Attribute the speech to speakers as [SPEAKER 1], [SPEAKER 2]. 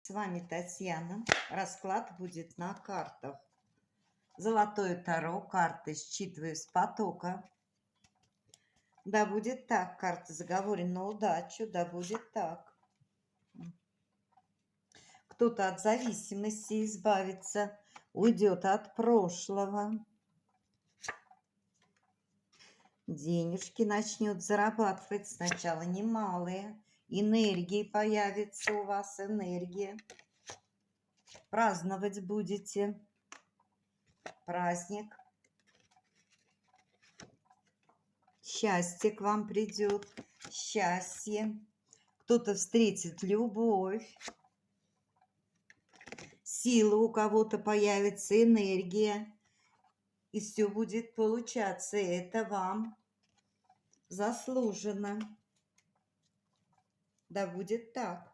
[SPEAKER 1] С вами Татьяна. Расклад будет на картах. Золотое Таро. Карты считываю с потока. Да будет так. Карта заговорена на удачу. Да будет так. Кто-то от зависимости избавится. Уйдет от прошлого. Денежки начнет зарабатывать. Сначала немалые. Энергии появится у вас. Энергия. Праздновать будете. Праздник. Счастье к вам придет. Счастье. Кто-то встретит любовь. Сила у кого-то появится, энергия. И все будет получаться. Это вам заслуженно. Да будет так.